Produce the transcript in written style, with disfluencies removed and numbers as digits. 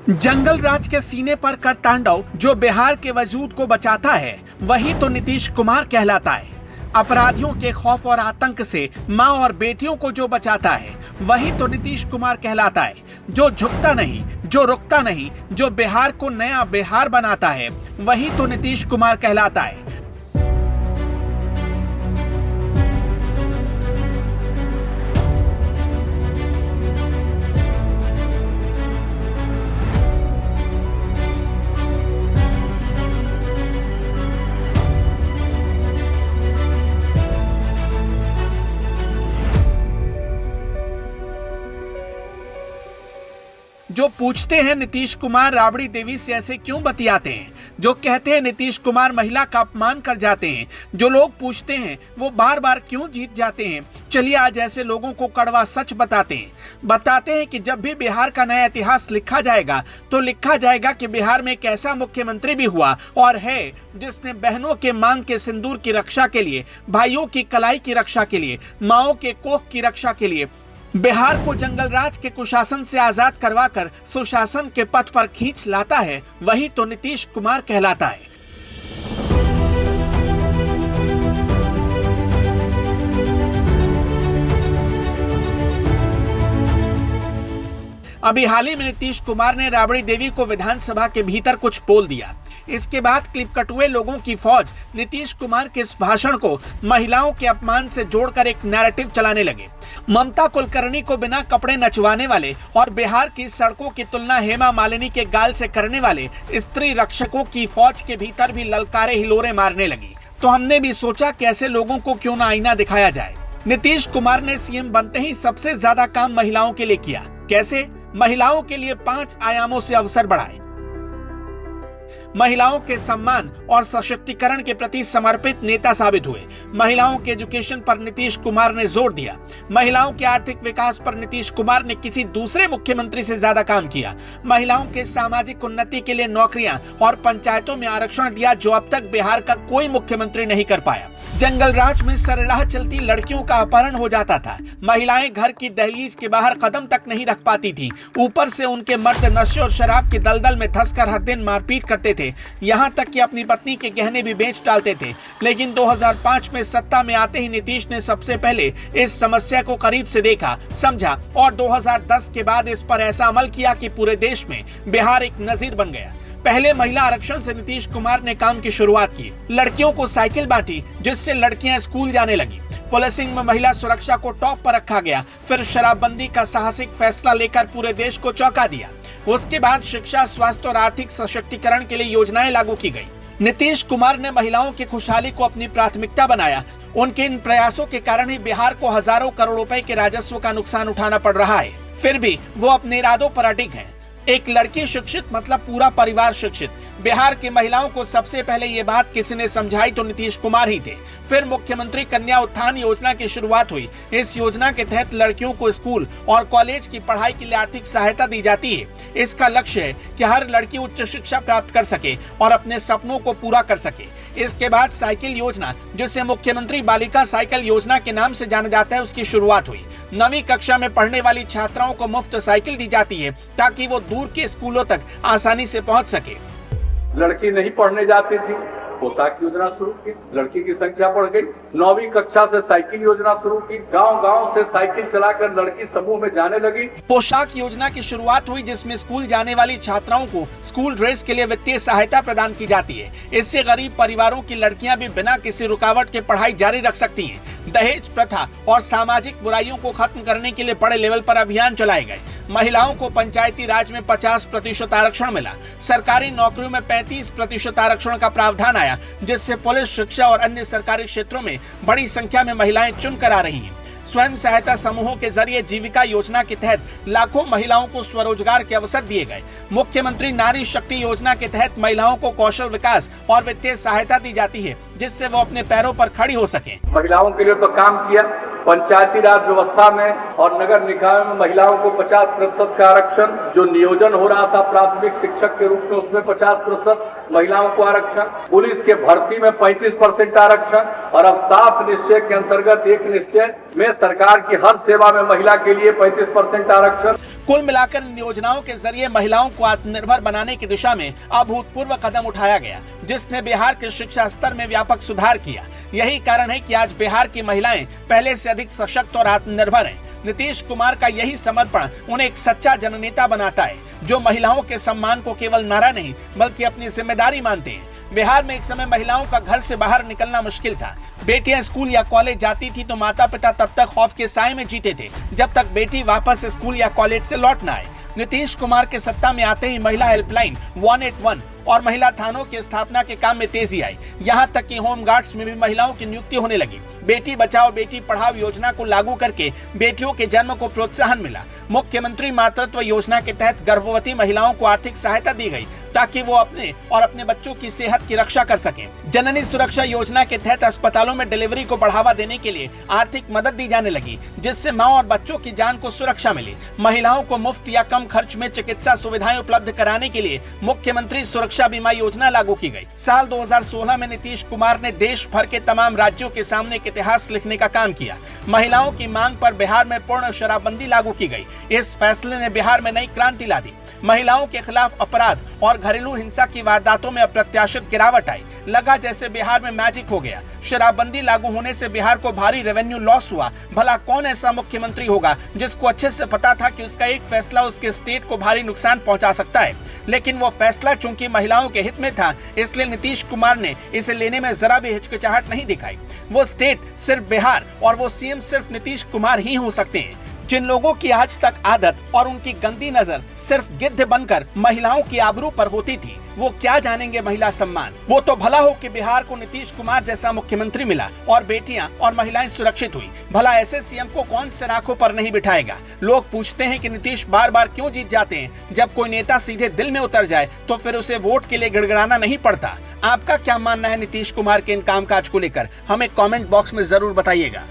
जंगल राज के सीने पर कर तांडव जो बिहार के वजूद को बचाता है वही तो नीतीश कुमार कहलाता है। अपराधियों के खौफ और आतंक से मां और बेटियों को जो बचाता है वही तो नीतीश कुमार कहलाता है। जो झुकता नहीं, जो रुकता नहीं, जो बिहार को नया बिहार बनाता है वही तो नीतीश कुमार कहलाता है। जो पूछते हैं नीतीश कुमार राबड़ी देवी से ऐसे क्यों बतियाते हैं, जो कहते हैं नीतीश कुमार महिला का अपमान कर जाते हैं, जो लोग पूछते हैं वो बार बार क्यों जीत जाते हैं, चलिए आज ऐसे लोगों को कड़वा सच बताते हैं कि जब भी बिहार का नया इतिहास लिखा जाएगा तो लिखा जाएगा कि बिहार में एक ऐसा मुख्यमंत्री भी हुआ और है जिसने बहनों के मांग के सिंदूर की रक्षा के लिए, भाइयों की कलाई की रक्षा के लिए, माओ के कोख की रक्षा के लिए बिहार को जंगल राज के कुशासन से आजाद करवाकर सुशासन के पथ पर खींच लाता है, वही तो नीतीश कुमार कहलाता है। अभी हाल ही में नीतीश कुमार ने राबड़ी देवी को विधानसभा के भीतर कुछ बोल दिया। इसके बाद क्लिप कटुए लोगों की फौज नीतीश कुमार के इस भाषण को महिलाओं के अपमान से जोड़कर एक नैरेटिव चलाने लगे। ममता कुलकर्णी को बिना कपड़े नचवाने वाले और बिहार की सड़कों की तुलना हेमा मालिनी के गाल से करने वाले स्त्री रक्षकों की फौज के भीतर भी ललकारे हिलोरे मारने लगी। तो हमने भी सोचा कि ऐसे लोगों को क्यों ना आईना दिखाया जाए। नीतीश कुमार ने सीएम बनते ही सबसे ज्यादा काम महिलाओं के लिए किया। कैसे? महिलाओं के लिए 5 आयामों से अवसर बढ़ाए, महिलाओं के सम्मान और सशक्तिकरण के प्रति समर्पित नेता साबित हुए। महिलाओं के एजुकेशन पर नीतीश कुमार ने जोर दिया। महिलाओं के आर्थिक विकास पर नीतीश कुमार ने किसी दूसरे मुख्यमंत्री से ज्यादा काम किया। महिलाओं के सामाजिक उन्नति के लिए नौकरियां और पंचायतों में आरक्षण दिया जो अब तक बिहार का कोई मुख्यमंत्री नहीं कर पाया। जंगल राज में सरेराह चलती लड़कियों का अपहरण हो जाता था। महिलाएं घर की दहलीज के बाहर कदम तक नहीं रख पाती थी। ऊपर से उनके मर्द नशे और शराब की दलदल में धंसकर हर दिन मारपीट करते थे, यहाँ तक कि अपनी पत्नी के गहने भी बेच डालते थे। लेकिन 2005 में सत्ता में आते ही नीतीश ने सबसे पहले इस समस्या को करीब से देखा, समझा और 2010 के बाद इस पर ऐसा अमल किया कि पूरे देश में बिहार एक नजीर बन गया। पहले महिला आरक्षण से नीतीश कुमार ने काम की शुरुआत की। लड़कियों को साइकिल बांटी जिससे लड़कियां स्कूल जाने लगी। पुलिसिंग में महिला सुरक्षा को टॉप पर रखा गया। फिर शराबबंदी का साहसिक फैसला लेकर पूरे देश को चौंका दिया। उसके बाद शिक्षा, स्वास्थ्य और आर्थिक सशक्तिकरण के लिए योजनाएं लागू की गई। नीतीश कुमार ने महिलाओं की खुशहाली को अपनी प्राथमिकता बनाया। उनके इन प्रयासों के कारण ही बिहार को हजारों करोड़ रुपए के राजस्व का नुकसान उठाना पड़ रहा है। फिर भी वो अपने इरादों पर अडिग हैं। एक लड़की शिक्षित मतलब पूरा परिवार शिक्षित। बिहार की महिलाओं को सबसे पहले ये बात किसी ने समझाई तो नीतीश कुमार ही थे। फिर मुख्यमंत्री कन्या उत्थान योजना की शुरुआत हुई। इस योजना के तहत लड़कियों को स्कूल और कॉलेज की पढ़ाई के लिए आर्थिक सहायता दी जाती है। इसका लक्ष्य है कि हर लड़की उच्च शिक्षा प्राप्त कर सके और अपने सपनों को पूरा कर सके। इसके बाद साइकिल योजना, जिसे मुख्यमंत्री बालिका साइकिल योजना के नाम से जाना जाता है, उसकी शुरुआत हुई। 9वीं कक्षा में पढ़ने वाली छात्राओं को मुफ्त साइकिल दी जाती है ताकि वो दूर के स्कूलों तक आसानी से पहुंच सके। लड़की नहीं पढ़ने जाती थी, पोशाक योजना शुरू की, लड़की की संख्या बढ़ गई। 9वीं कक्षा से साइकिल योजना शुरू की, गांव-गांव से साइकिल चलाकर लड़की समूह में जाने लगी। पोशाक योजना की शुरुआत हुई जिसमें स्कूल जाने वाली छात्राओं को स्कूल ड्रेस के लिए वित्तीय सहायता प्रदान की जाती है। इससे गरीब परिवारों की लड़कियां भी बिना किसी रुकावट के पढ़ाई जारी रख सकती हैं। दहेज प्रथा और सामाजिक बुराइयों को खत्म करने के लिए बड़े लेवल पर अभियान चलाए गए। महिलाओं को पंचायती राज में 50% आरक्षण मिला। सरकारी नौकरियों में 35% आरक्षण का प्रावधान आया, जिससे पुलिस, शिक्षा और अन्य सरकारी क्षेत्रों में बड़ी संख्या में महिलाएं चुनकर आ रही हैं। स्वयं सहायता समूहों के जरिए जीविका योजना के तहत लाखों महिलाओं को स्वरोजगार के अवसर दिए गए। मुख्यमंत्री नारी शक्ति योजना के तहत महिलाओं को कौशल विकास और वित्तीय सहायता दी जाती है जिससे वो अपने पैरों पर खड़ी हो सकें। महिलाओं के लिए तो काम किया, पंचायती राज व्यवस्था में और नगर निकाय में महिलाओं को 50% का आरक्षण, जो नियोजन हो रहा था प्राथमिक शिक्षक के रूप में उसमें 50% महिलाओं को आरक्षण, पुलिस के भर्ती में 35% आरक्षण, और अब 7 निश्चय के अंतर्गत 1 निश्चय में सरकार की हर सेवा में महिला के लिए 35% आरक्षण। कुल मिलाकर इन योजनाओं के जरिए महिलाओं को आत्मनिर्भर बनाने की दिशा में अभूतपूर्व कदम उठाया गया, जिसने बिहार के शिक्षा स्तर में व्यापक सुधार किया। यही कारण है कि आज बिहार की महिलाएं पहले से अधिक सशक्त और आत्मनिर्भर हैं। नीतीश कुमार का यही समर्पण उन्हें एक सच्चा जननेता बनाता है, जो महिलाओं के सम्मान को केवल नारा नहीं बल्कि अपनी जिम्मेदारी मानते हैं। बिहार में एक समय महिलाओं का घर से बाहर निकलना मुश्किल था। बेटियां स्कूल या कॉलेज जाती थी तो माता पिता तब तक खौफ के साए में जीते थे जब तक बेटी वापस स्कूल या कॉलेज से लौट न आए। नीतीश कुमार के सत्ता में आते ही महिला हेल्पलाइन 181 और महिला थानों की स्थापना के काम में तेजी आई। यहां तक कि होम गार्ड्स में भी महिलाओं की नियुक्ति होने लगी। बेटी बचाओ बेटी पढ़ाओ योजना को लागू करके बेटियों के जन्म को प्रोत्साहन मिला। मुख्यमंत्री मातृत्व योजना के तहत गर्भवती महिलाओं को आर्थिक सहायता दी गई ताकि वो अपने और अपने बच्चों की सेहत की रक्षा कर सकें। जननी सुरक्षा योजना के तहत अस्पतालों में डिलीवरी को बढ़ावा देने के लिए आर्थिक मदद दी जाने लगी, जिससे मां और बच्चों की जान को सुरक्षा मिली। महिलाओं को मुफ्त या कम खर्च में चिकित्सा सुविधाएं उपलब्ध कराने के लिए मुख्यमंत्री सुरक्षा बीमा योजना लागू की गई। साल 2016 में नीतीश कुमार ने देश भर के तमाम राज्यों के सामने एक इतिहास लिखने का काम किया। महिलाओं की मांग पर बिहार में पूर्ण शराबबंदी लागू की गई। इस फैसले ने बिहार में नई क्रांति ला दी। महिलाओं के खिलाफ अपराध और घरेलू हिंसा की वारदातों में अप्रत्याशित गिरावट आई। लगा जैसे बिहार में मैजिक हो गया। शराबबंदी लागू होने से बिहार को भारी रेवेन्यू लॉस हुआ। भला कौन ऐसा मुख्यमंत्री होगा जिसको अच्छे से पता था कि उसका एक फैसला उसके स्टेट को भारी नुकसान पहुंचा सकता है। लेकिन वो फैसला चूंकि महिलाओं के हित में था, इसलिए नीतीश कुमार ने इसे लेने में जरा भी हिचकिचाहट नहीं दिखाई। वो स्टेट सिर्फ बिहार और वो सीएम सिर्फ नीतीश कुमार ही हो सकते हैं। जिन लोगों की आज तक आदत और उनकी गंदी नजर सिर्फ गिद्ध बनकर महिलाओं की आबरू पर होती थी, वो क्या जानेंगे महिला सम्मान। वो तो भला हो कि बिहार को नीतीश कुमार जैसा मुख्यमंत्री मिला और बेटियां और महिलाएं सुरक्षित हुई। भला ऐसे सीएम को कौन सराखों पर नहीं बिठाएगा। लोग पूछते हैं कि नीतीश बार बार क्यों जीत जाते हैं। जब कोई नेता सीधे दिल में उतर जाए तो फिर उसे वोट के लिए गिड़गिड़ाना नहीं पड़ता। आपका क्या मानना है नीतीश कुमार के इन कामकाज को लेकर, हमें कमेंट बॉक्स में जरूर बताइएगा।